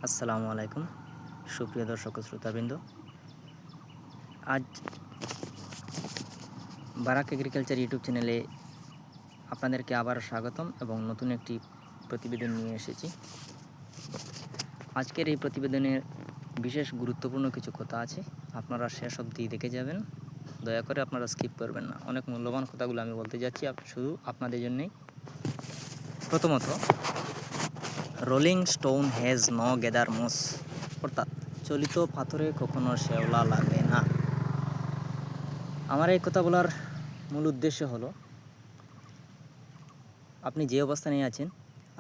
আসসালামু আলাইকুম সুপ্রিয় দর্শক ও শ্রোতাবৃন্দ। আজ বারাক এগ্রিকালচার ইউটিউব চ্যানেলে আপনাদেরকে আবার স্বাগতম এবং নতুন একটি প্রতিবেদন নিয়ে এসেছি। আজকের এই প্রতিবেদনের বিশেষ গুরুত্বপূর্ণ কিছু কথা আছে, আপনারা শেষ অবধি দেখে যাবেন, দয়া করে আপনারা স্কিপ করবেন না। অনেক মূল্যবান কথাগুলো আমি বলতে যাচ্ছি শুধু আপনাদের জন্যেই। প্রথমত, rolling stone has no gather moss, অর্থাৎ চলিত পাথরে কখনো শেওলা লাগে না। আমার এই কথা বলার মূল উদ্দেশ্য হলো, আপনি যে অবস্থানে আছেন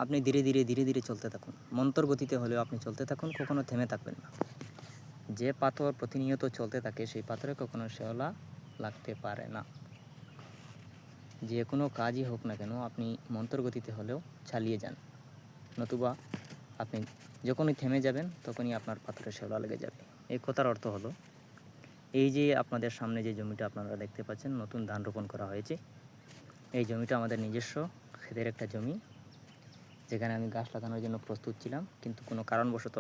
আপনি ধীরে ধীরে চলতে থাকুন, মন্তর গতিতে হলেও আপনি চলতে থাকুন, কখনো থেমে থাকবেন না। যে পাথর প্রতিনিয়ত চলতে থাকে সেই পাথরে কখনো শেওলা লাগতে পারে না। যে কোনো কাজই হোক না কেন আপনি মন্তর গতিতে হলেও চালিয়ে যান, নতুবা আপনি যখনই থেমে যাবেন তখনই আপনার পাথরে শেওলা লেগে যাবে। এই কথার অর্থ হলো, এই যে আপনাদের সামনে যে জমিটা আপনারা দেখতে পাচ্ছেন, নতুন ধান রোপণ করা হয়েছে। এই জমিটা আমাদের নিজস্ব ক্ষেতের একটা জমি, যেখানে আমি গাছ লাগানোর জন্য প্রস্তুত ছিলাম, কিন্তু কোনো কারণবশত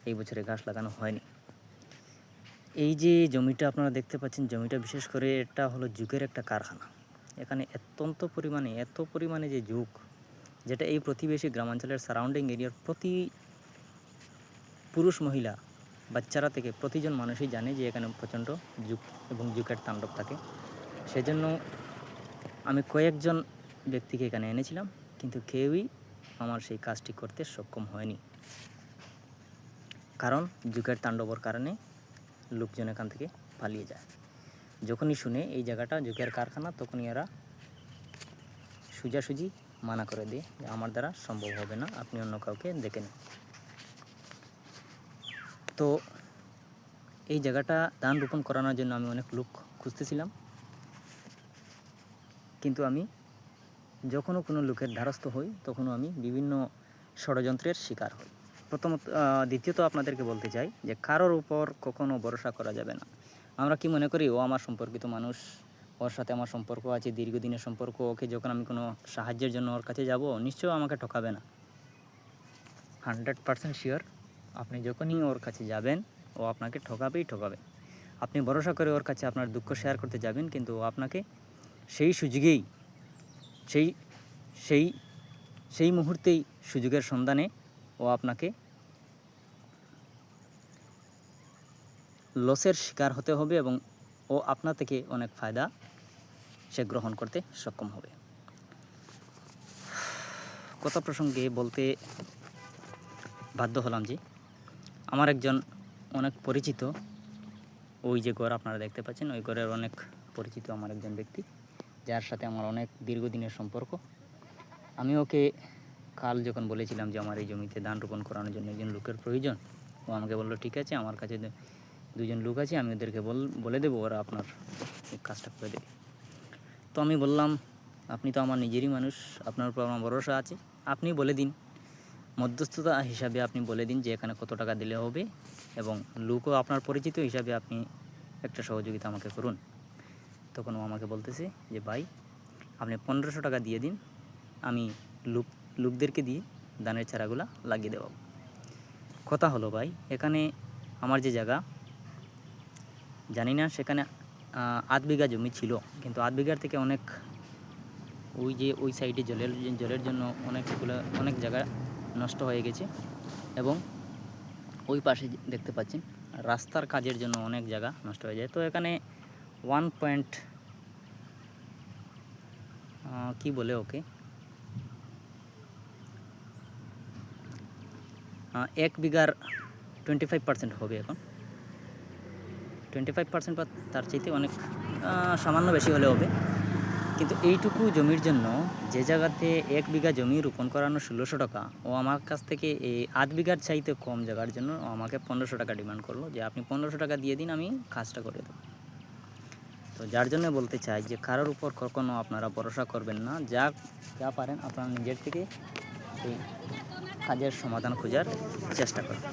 এই বছরে গাছ লাগানো হয়নি। এই যে জমিটা আপনারা দেখতে পাচ্ছেন, জমিটা বিশেষ করে এটা হলো যুগের একটা কারখানা। এখানে এত পরিমাণে যে যুগ, যেটা এই প্রতিবেশী গ্রামাঞ্চলের সারাউন্ডিং এরিয়ার প্রতি পুরুষ মহিলা বাচ্চারা থেকে প্রতিজন মানুষই জানে যে এখানে প্রচণ্ড যুগ এবং যুগের তাণ্ডব থাকে। সেজন্য আমি কয়েকজন ব্যক্তিকে এখানে এনেছিলাম, কিন্তু কেউই আমার সেই কাজটি করতে সক্ষম হয়নি, কারণ যুগের তাণ্ডবর কারণে লোকজন এখান থেকে পালিয়ে যায়। যখনই শুনে এই জায়গাটা যুগের কারখানা, তখনই এরা সোজাসুজি মানা করে দেয় যে আমার দ্বারা সম্ভব হবে না, আপনি অন্য কাউকে দেখে নিন। তো এই জায়গাটা ধান রোপণ করানোর জন্য আমি অনেক লোক খুঁজতেছিলাম, কিন্তু আমি যখনও কোনো লোকের দ্বারস্থ হই তখনও আমি বিভিন্ন ষড়যন্ত্রের শিকার হই। দ্বিতীয়ত আপনাদেরকে বলতে চাই যে কারোর উপর কখনো ভরসা করা যাবে না। আমরা কি মনে করি, ও আমার সম্পর্কিত মানুষ, ওর সাথে আমার সম্পর্ক আছে, দীর্ঘদিনের সম্পর্ক, ওকে যখন আমি কোনো সাহায্যের জন্য ওর কাছে যাব, নিশ্চয়ই আমাকে ঠকাবে না। 100% শিওর, আপনি যখনই ওর কাছে যাবেন ও আপনাকে ঠকাবে। আপনি ভরসা করে ওর কাছে আপনার দুঃখ শেয়ার করতে যাবেন, কিন্তু ও আপনাকে সেই সুযোগেই সেই সেই সেই মুহূর্তেই সুযোগের সন্ধানে ও আপনাকে লসের শিকার হতে হবে এবং ও আপনা থেকে অনেক ফায়দা সে গ্রহণ করতে সক্ষম হবে। কথা প্রসঙ্গে বলতে বাধ্য হলাম যে আমার একজন অনেক পরিচিত, ওই যে ঘর আপনারা দেখতে পাচ্ছেন, ওই ঘরের অনেক পরিচিত আমার একজন ব্যক্তি, যার সাথে আমার অনেক দীর্ঘদিনের সম্পর্ক। আমি ওকে কাল যখন বলেছিলাম যে আমার এই জমিতে ধান রোপণ করানোর জন্য একজন লোকের প্রয়োজন, ও আমাকে বললো ঠিক আছে, আমার কাছে দুজন লোক আছে, আমি ওদেরকে বলে দেবো, ওরা আপনার এই কাজটা করে দেবে। তো আমি বললাম, আপনি তো আমার নিজেরই মানুষ, আপনার উপর আমার ভরসা আছে, আপনি বলে দিন, মধ্যস্থতা হিসাবে আপনি বলে দিন যে এখানে কত টাকা দিলে হবে, এবং লোকও আপনার পরিচিত হিসাবে আপনি একটা সহযোগিতা আমাকে করুন। তখন ও আমাকে বলতেছে যে ভাই, আপনি 1500 টাকা দিয়ে দিন, আমি লোকদেরকে দিয়ে ধানের চারাগুলা লাগিয়ে দেব। কথা হলো ভাই, এখানে আমার যে জায়গা, জানি না সেখানে 8 বিঘা জমি ছিল, কিন্তু 8 বিঘার থেকে অনেক ওই সাইডে জলের জন্য অনেক জায়গা নষ্ট হয়ে গেছে, এবং ওই পাশে দেখতে পাচ্ছেন রাস্তার কাজের জন্য অনেক জায়গা নষ্ট হয়ে যায়। তো এখানে 1 বিঘার 25% হবে, এখন 25% বা তার চাইতে অনেক সামান্য বেশি হলে হবে। কিন্তু এইটুকু জমির জন্য, যে জায়গাতে 1 বিঘা জমি রোপণ করানো 1600 টাকা, ও আমার কাছ থেকে এই 8 বিঘার চাইতে কম জায়গার জন্য ও আমাকে 1500 টাকা ডিমান্ড করলো যে আপনি 1500 টাকা দিয়ে দিন, আমি কাজটা করে দেবো। তো যার জন্য বলতে চাই যে কারোর উপর কখনো আপনারা ভরসা করবেন না, যা পারেন আপনারা নিজের থেকে সেই কাজের সমাধান খোঁজার চেষ্টা করুন।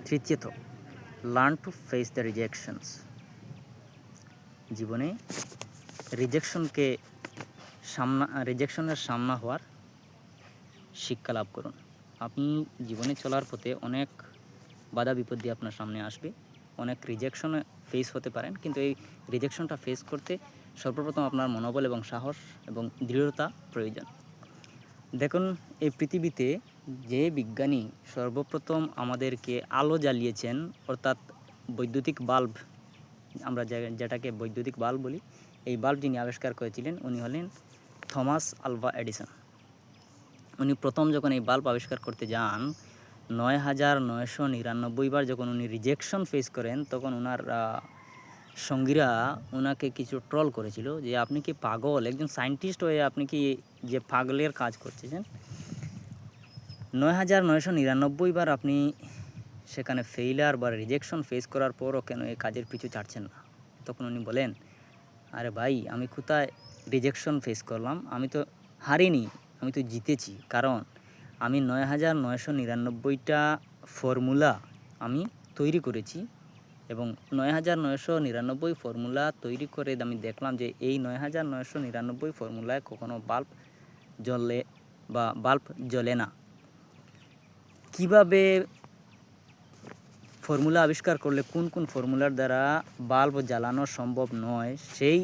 তৃতীয়ত, learn to face the rejections. জীবনে রিজেকশনের সামনা হওয়ার শিক্ষা লাভ করুন। আপনি জীবনে চলার পথে অনেক বাধা বিপত্তি আপনার সামনে আসবে, অনেক রিজেকশনে ফেস হতে পারেন, কিন্তু এই রিজেকশনটা ফেস করতে সর্বপ্রথম আপনার মনোবল এবং সাহস এবং দৃঢ়তা প্রয়োজন। দেখুন, এই পৃথিবীতে যে বিজ্ঞানী সর্বপ্রথম আমাদেরকে আলো জ্বালিয়েছেন, অর্থাৎ বৈদ্যুতিক বাল্ব, আমরা যেটাকে বৈদ্যুতিক বাল্ব বলি, এই বাল্ব যিনি আবিষ্কার করেছিলেন উনি হলেন থমাস আলভা এডিসন। উনি প্রথম যখন এই বাল্ব আবিষ্কার করতে যান ৯,৯৯৯ বার যখন উনি রিজেকশন ফেস করেন, তখন ওনার সঙ্গীরা ওনাকে কিছু ট্রল করেছিল যে আপনি কি পাগল, একজন সায়েন্টিস্ট হয়ে আপনি কি যে পাগলের কাজ করছেন। ৯,৯৯৯ বার আপনি সেখানে ফেইলার বা রিজেকশন ফেস করার পরও কেন এই কাজের পিছু ছাড়ছেন না? তখন উনি বলেন, আরে ভাই, আমি কোথায় রিজেকশন ফেস করলাম, আমি তো হারিনি, আমি তো জিতেছি। কারণ আমি ৯,৯৯৯টা ফর্মুলা আমি তৈরি করেছি, এবং ৯,৯৯৯ ফর্মুলা তৈরি করে আমি দেখলাম যে এই ৯,৯৯৯ ফর্মুলায় কখনো বাল্ব জ্বলে বা বাল্ব জ্বলে না। কিভাবে ফর্মুলা আবিষ্কার করলে কোন কোন ফর্মুলার দ্বারা বাল্ব জ্বালানো সম্ভব নয়, সেই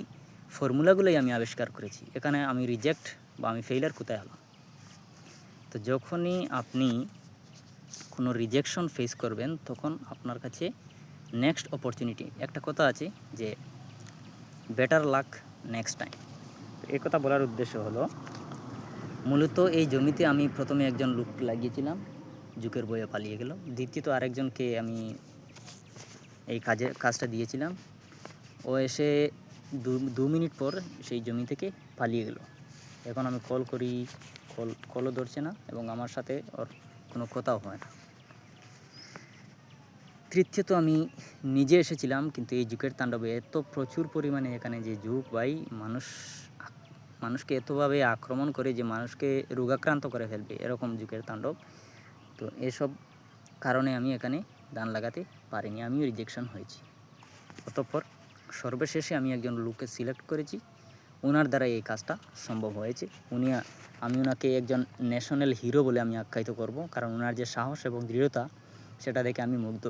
ফর্মুলাগুলোই আমি আবিষ্কার করেছি। এখানে আমি রিজেক্ট বা আমি ফেইলার কোথায় হলাম? তো যখনই আপনি কোনো রিজেকশন ফেস করবেন, তখন আপনার কাছে নেক্সট অপরচুনিটি, একটা কথা আছে যে বেটার লাক নেক্সট টাইম। এই কথা বলার উদ্দেশ্য হলো, মূলত এই জমিতে আমি প্রথমে একজন লোক লাগিয়েছিলাম, যুগের বয়ে পালিয়ে গেল। দ্বিতীয়ত আরেকজনকে আমি এই কাজটা দিয়েছিলাম, ও এসে 2 মিনিট পর সেই জমি থেকে পালিয়ে গেল। এখন আমি কল করি, কলও ধরছে না, এবং আমার সাথে ওর কোনো কথাও হয় না। তৃতীয়ত আমি নিজে এসেছিলাম, কিন্তু এই যুগের তাণ্ডবে এত প্রচুর পরিমাণে এখানে যে যুগ ভাই, মানুষকে এতভাবে আক্রমণ করে যে মানুষকে রোগাক্রান্ত করে ফেলবে, এরকম যুগের তাণ্ডব। তো এসব কারণে আমি এখানে ধান লাগাতে পারিনি, আমিও রিজেকশন হয়েছি। অতঃপর সর্বশেষে আমি একজন লোককে সিলেক্ট করেছি, ওনার দ্বারা এই কাজটা সম্ভব হয়েছে। আমি ওনাকে একজন ন্যাশনাল হিরো বলে আমি আখ্যায়িত করব, কারণ ওনার যে সাহস এবং দৃঢ়তা, সেটা দেখে আমি মুগ্ধ।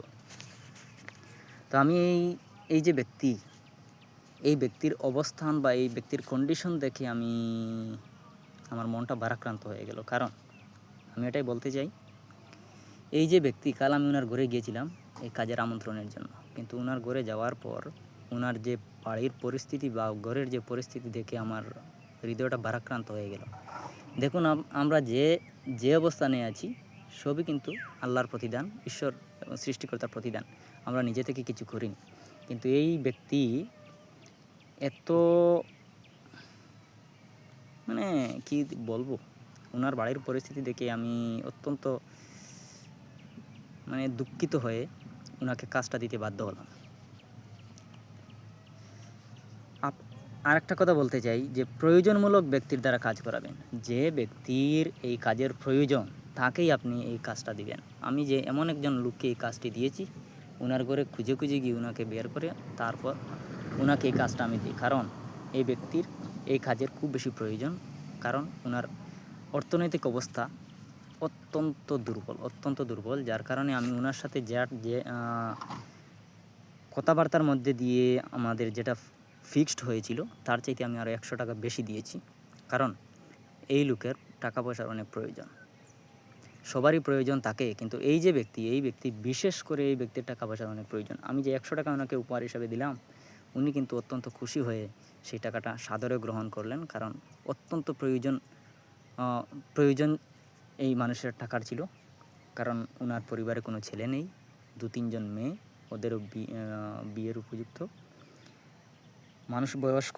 তো আমি এই যে ব্যক্তি, এই ব্যক্তির অবস্থান বা এই ব্যক্তির কন্ডিশন দেখে আমার মনটা ভারাক্রান্ত হয়ে গেল। কারণ আমি এটাই বলতে চাই, এই যে ব্যক্তি, কাল আমি ওনার ঘরে গিয়েছিলাম এই কাজের আমন্ত্রণের জন্য, কিন্তু ওনার ঘরে যাওয়ার পর ওনার যে বাড়ির পরিস্থিতি বা ঘরের যে পরিস্থিতি দেখে আমার হৃদয়টা ভারাক্রান্ত হয়ে গেল। দেখুন, আমরা যে অবস্থানে আছি সবই কিন্তু আল্লাহর প্রতিদান, ঈশ্বর এবং সৃষ্টিকর্তার প্রতিদান। আমরা নিজে থেকে কিছু করিনি, কিন্তু এই ব্যক্তি এত, মানে কি বলবো, ওনার বাড়ির পরিস্থিতি দেখে আমি অত্যন্ত দুঃখিত হয়ে ওনাকে কাজটা দিতে বাধ্য হলাম। আরেকটা কথা বলতে চাই যে প্রয়োজনমূলক ব্যক্তির দ্বারা কাজ করাবেন। যে ব্যক্তির এই কাজের প্রয়োজন, তাকেই আপনি এই কাজটা দিবেন। আমি যে এমন একজন লোককে এই কাজটি দিয়েছি, ওনার ঘরে খুঁজে গিয়ে ওনাকে বের করে তারপর ওনাকে এই কাজটা আমি দিই, কারণ এই ব্যক্তির এই কাজের খুব বেশি প্রয়োজন। কারণ ওনার অর্থনৈতিক অবস্থা অত্যন্ত দুর্বল, যার কারণে আমি ওনার সাথে যে কথাবার্তার মধ্যে দিয়ে আমাদের যেটা ফিক্সড হয়েছিল, তার চাইতে আমি আরও 100 টাকা বেশি দিয়েছি। কারণ এই লোকের টাকা পয়সার অনেক প্রয়োজন, সবারই প্রয়োজন থাকে, কিন্তু এই ব্যক্তি বিশেষ করে এই ব্যক্তির টাকা পয়সার অনেক প্রয়োজন। আমি যে 100 টাকা ওনাকে উপহার হিসাবে দিলাম, উনি কিন্তু অত্যন্ত খুশি হয়ে সেই টাকাটা সাদরে গ্রহণ করলেন, কারণ অত্যন্ত প্রয়োজন এই মানুষের টাকার ছিল। কারণ ওনার পরিবারে কোনো ছেলে নেই, 2-3 জন মেয়ে, ওদেরও বিয়ের উপযুক্ত মানুষ, বয়স্ক।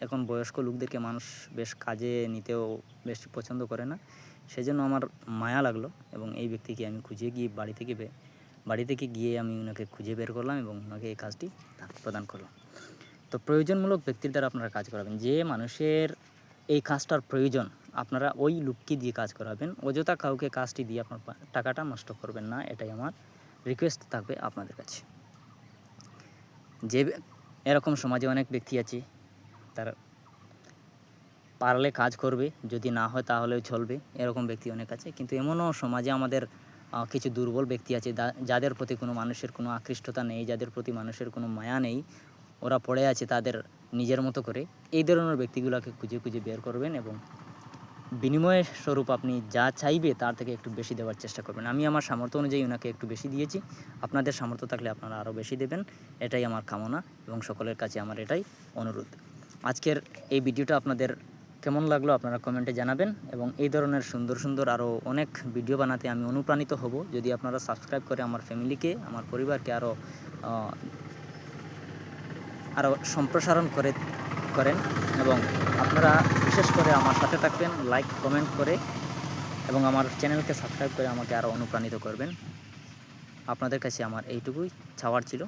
এখন বয়স্ক লোকদেরকে মানুষ বেশ কাজে নিতেও বেশ পছন্দ করে না, সেজন্য আমার মায়া লাগলো, এবং এই ব্যক্তিকে আমি খুঁজে গিয়ে বাড়ি থেকে গিয়ে আমি ওনাকে খুঁজে বের করলাম এবং ওনাকে এই কাজটি প্রদান করলাম। তো প্রয়োজনমূলক ব্যক্তির দ্বারা আপনারা কাজ করাবেন। যে মানুষের এই কাজটার প্রয়োজন, আপনারা ওই লোককে দিয়ে কাজ করাবেন। অযথা কাউকে কাজটি দিয়ে আপনার টাকাটা নষ্ট করবেন না, এটাই আমার রিকোয়েস্ট থাকবে আপনাদের কাছে। যে এরকম সমাজে অনেক ব্যক্তি আছে, তারা পারলে কাজ করবে, যদি না হয় তাহলেও চলবে, এরকম ব্যক্তি অনেক আছে। কিন্তু এমনও সমাজে আমাদের কিছু দুর্বল ব্যক্তি আছে যাদের প্রতি কোনো মানুষের কোনো আকৃষ্টতা নেই, যাদের প্রতি মানুষের কোনো মায়া নেই, ওরা পড়ে আছে তাদের নিজের মতো করে। এই ধরনের ব্যক্তিগুলোকে খুঁজে খুঁজে বের করবেন এবং বিনিময় স্বরূপ আপনি যা চাইবে তার থেকে একটু বেশি দেওয়ার চেষ্টা করবেন। আমি আমার সামর্থ্য অনুযায়ী ওনাকে একটু বেশি দিয়েছি, আপনাদের সামর্থ্য থাকলে আপনারা আরও বেশি দেবেন, এটাই আমার কামনা এবং সকলের কাছে আমার এটাই অনুরোধ। আজকের এই ভিডিওটা আপনাদের কেমন লাগলো আপনারা কমেন্টে জানাবেন এবং এই ধরনের সুন্দর সুন্দর আরও অনেক ভিডিও বানাতে আমি অনুপ্রাণিত হব যদি আপনারা সাবস্ক্রাইব করে আমার ফ্যামিলিকে, আমার পরিবারকে আরও সম্প্রসারণ করেন এবং আপনারা বিশেষ করে আমার সাথে থাকবেন, লাইক কমেন্ট করে এবং আমার চ্যানেলকে সাবস্ক্রাইব করে আমাকে আরও অনুপ্রাণিত করবেন। আপনাদের কাছে আমার এইটুকুই চাওয়ার ছিল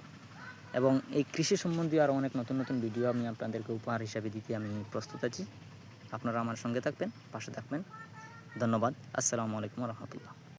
এবং এই কৃষি সম্বন্ধীয় আরও অনেক নতুন নতুন ভিডিও আমি আপনাদেরকে উপহার হিসাবে দিতে আমি প্রস্তুত আছি। আপনারা আমার সঙ্গে থাকবেন, পাশে থাকবেন। ধন্যবাদ। আসসালামু আলাইকুম রহমতুল্লাহ।